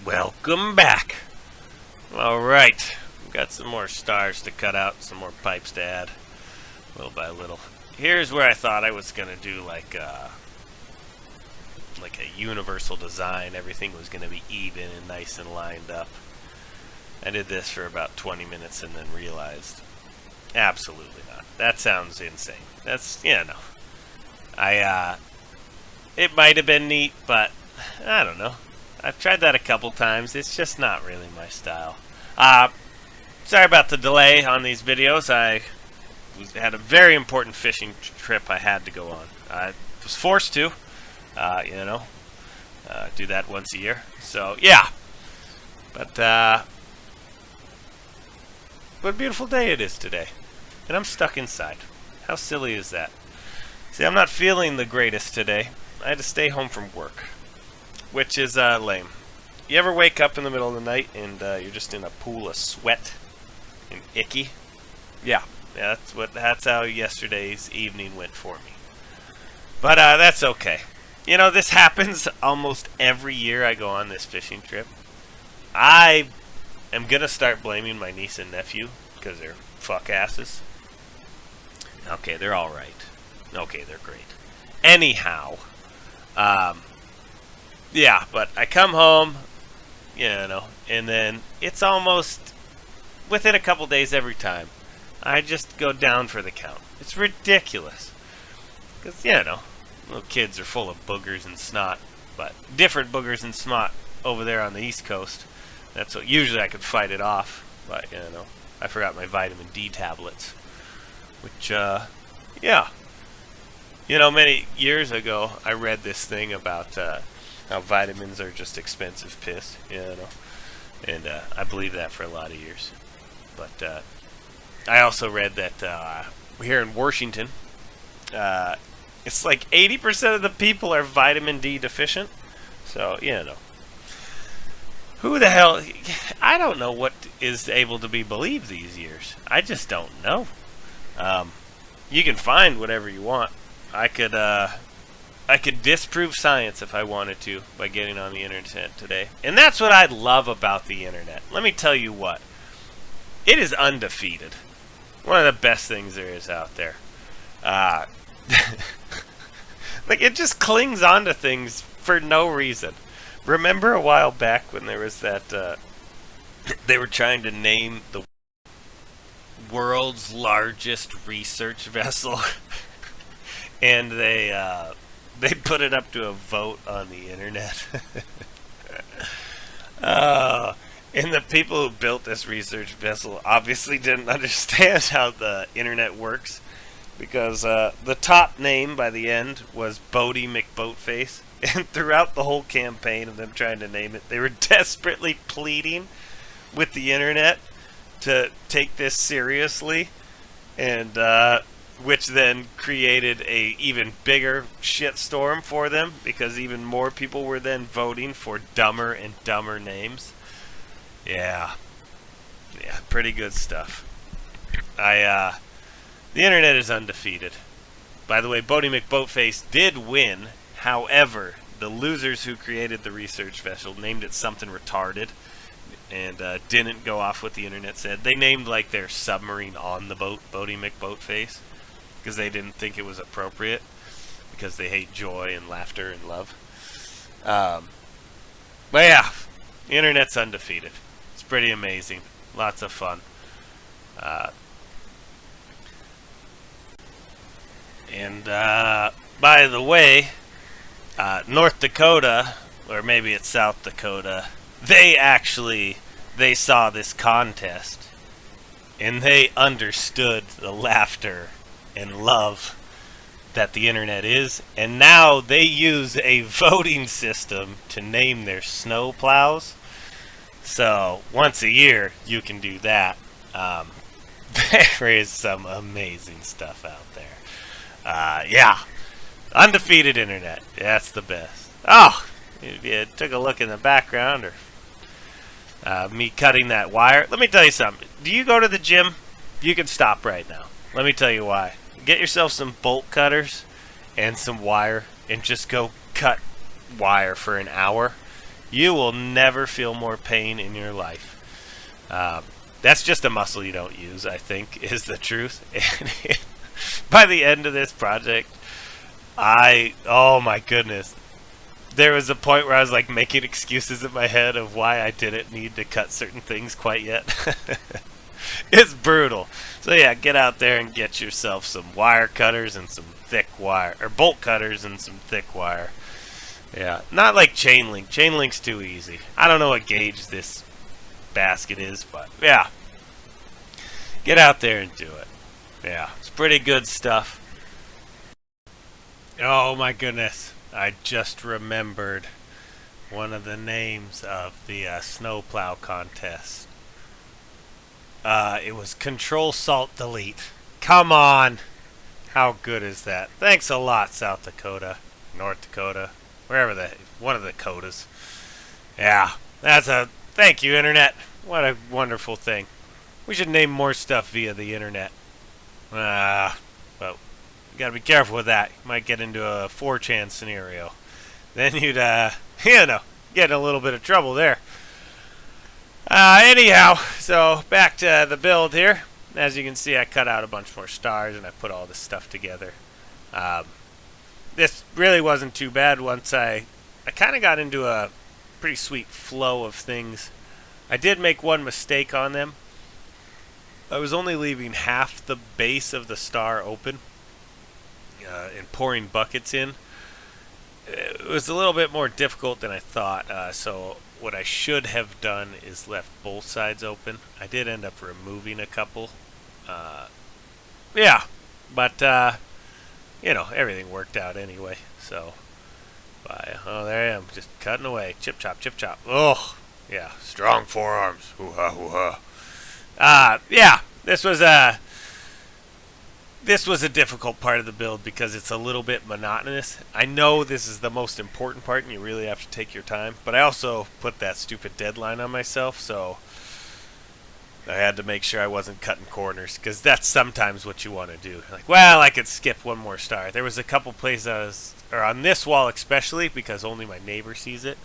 Welcome back. Alright, we've got some more stars to cut out, some more pipes to add, little by little. Here's where I thought I was going to do like a universal design. Everything was going to be even and nice and lined up. I did this for about 20 minutes and then realized, absolutely not. That sounds insane. That's, no. It might have been neat, but I don't know. I've tried that a couple times. It's just not really my style. Sorry about the delay on these videos. I had a very important fishing trip I had to go on. I was forced to, do that once a year. So, yeah. But, what a beautiful day it is today. And I'm stuck inside. How silly is that? See, I'm not feeling the greatest today. I had to stay home from work, which is lame. You ever wake up in the middle of the night and you're just in a pool of sweat and icky? Yeah, that's how yesterday's evening went for me. But that's okay. You know, this happens almost every year I go on this fishing trip. I am gonna start blaming my niece and nephew because they're fuck asses. Okay, they're all right. Okay, they're great. Anyhow, yeah, but I come home, and then it's almost within a couple days every time. I just go down for the count. It's ridiculous. Because, little kids are full of boogers and snot, but different boogers and snot over there on the East Coast. That's what usually I could fight it off, but, I forgot my vitamin D tablets, which, yeah. Many years ago, I read this thing about how vitamins are just expensive piss, and I believed that for a lot of years. But I also read that here in Washington, it's like 80% of the people are vitamin D deficient. So, who the hell? I don't know what is able to be believed these years. I just don't know. You can find whatever you want. I could disprove science if I wanted to by getting on the internet today. And that's what I love about the internet. Let me tell you what. It is undefeated. One of the best things there is out there. It just clings onto things for no reason. Remember a while back when there was that, they were trying to name the world's largest research vessel? And they put it up to a vote on the internet. And the people who built this research vessel obviously didn't understand how the internet works, because the top name by the end was Bodie McBoatface. And throughout the whole campaign of them trying to name it, they were desperately pleading with the internet to take this seriously, and which then created a even bigger shitstorm for them, because even more people were then voting for dumber and dumber names. Yeah, pretty good stuff. The internet is undefeated. By the way, Bodie McBoatface did win. However, the losers who created the research vessel named it something retarded, and didn't go off what the internet said. They named like their submarine on the boat Bodie McBoatface, because they didn't think it was appropriate, because they hate joy and laughter and love. But yeah, the internet's undefeated. It's pretty amazing. Lots of fun. And by the way, North Dakota, or maybe it's South Dakota, they saw this contest, and they understood the laughter and love that the internet is, and now they use a voting system to name their snow plows. So once a year you can do that. There is some amazing stuff out there. Yeah, undefeated internet. That's the best. Oh, if you took a look in the background, or me cutting that wire. Let me tell you something. Do you go to the gym? You can stop right now. Let me tell you why. Get yourself some bolt cutters and some wire, and just go cut wire for an hour. You will never feel more pain in your life. That's just a muscle you don't use, I think, is the truth. And by the end of this project, oh my goodness. There was a point where I was like making excuses in my head of why I didn't need to cut certain things quite yet. It's brutal. So yeah, get out there and get yourself some wire cutters and some thick wire, or bolt cutters and some thick wire. Yeah, not like chain link. Chain link's too easy. I don't know what gauge this basket is, but yeah. Get out there and do it. Yeah, it's pretty good stuff. Oh my goodness. I just remembered one of the names of the snowplow contest. It was Control Salt Delete. Come on! How good is that? Thanks a lot, South Dakota, North Dakota, wherever one of the Dakotas. Yeah, thank you, Internet. What a wonderful thing. We should name more stuff via the Internet. But you gotta be careful with that. You might get into a 4chan scenario. Then you'd, get in a little bit of trouble there. Anyhow, so back to the build here. As you can see, I cut out a bunch more stars and I put all this stuff together. This really wasn't too bad once I kind of got into a pretty sweet flow of things. I did make one mistake on them. I was only leaving half the base of the star open and pouring buckets in. It was a little bit more difficult than I thought, so what I should have done is left both sides open. I did end up removing a couple. Yeah, but, everything worked out anyway, so. Oh, there I am, just cutting away. Chip chop, chip chop. Oh, yeah, strong forearms. Hoo-ha, hoo-ha. Yeah, this was a difficult part of the build because it's a little bit monotonous. I know this is the most important part and you really have to take your time, but I also put that stupid deadline on myself, so I had to make sure I wasn't cutting corners because that's sometimes what you want to do. Like, well, I could skip one more star. There was a couple places, or on this wall especially, because only my neighbor sees it,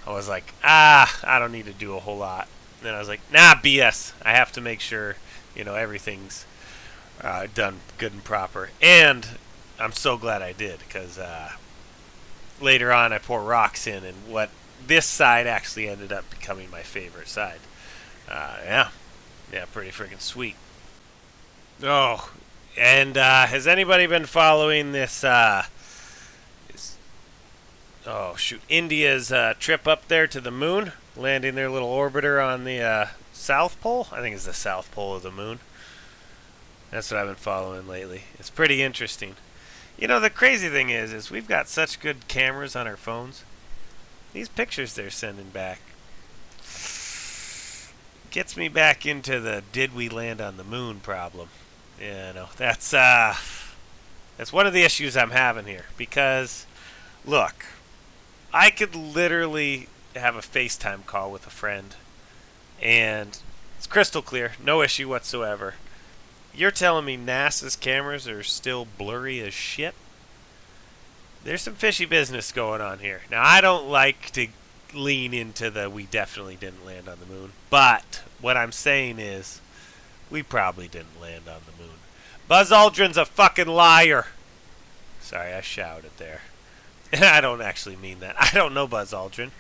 I was like, I don't need to do a whole lot. And then I was like, nah, BS. I have to make sure, everything's done good and proper. And I'm so glad I did, because later on I pour rocks in, and what this side actually ended up becoming my favorite side. Yeah, pretty freaking sweet. Oh, and has anybody been following this, India's trip up there to the moon, landing their little orbiter on the South Pole? I think it's the South Pole of the moon. That's what I've been following lately. It's pretty interesting. The crazy thing is we've got such good cameras on our phones. These pictures they're sending back gets me back into the did we land on the moon problem. That's one of the issues I'm having here. Because, look, I could literally have a FaceTime call with a friend, and it's crystal clear, no issue whatsoever. You're telling me NASA's cameras are still blurry as shit? There's some fishy business going on here. Now, I don't like to lean into the we definitely didn't land on the moon, but what I'm saying is we probably didn't land on the moon. Buzz Aldrin's a fucking liar. Sorry, I shouted there. I don't actually mean that. I don't know Buzz Aldrin.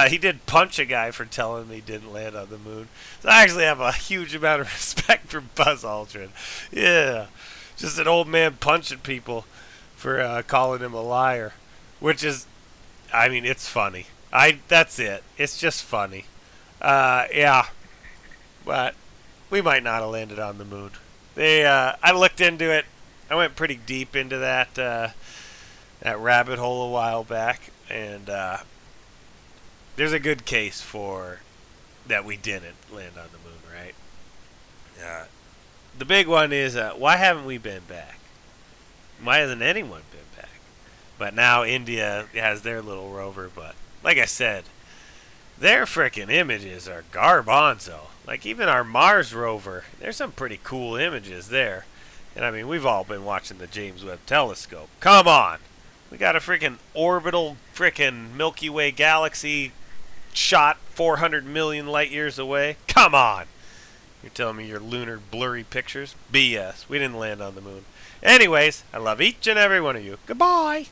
He did punch a guy for telling me he didn't land on the moon. So I actually have a huge amount of respect for Buzz Aldrin. Yeah. Just an old man punching people for calling him a liar. Which is, it's funny. That's it. It's just funny. Yeah. But we might not have landed on the moon. I looked into it. I went pretty deep into that rabbit hole a while back. And, there's a good case for that we didn't land on the moon, right? The big one is, why haven't we been back? Why hasn't anyone been back? But now India has their little rover, but like I said, their frickin' images are garbanzo. Like, even our Mars rover, there's some pretty cool images there. And we've all been watching the James Webb Telescope. Come on! We got a frickin' orbital frickin' Milky Way galaxy shot 400 million light years away? Come on! You're telling me your lunar blurry pictures? BS. We didn't land on the moon. Anyways, I love each and every one of you. Goodbye!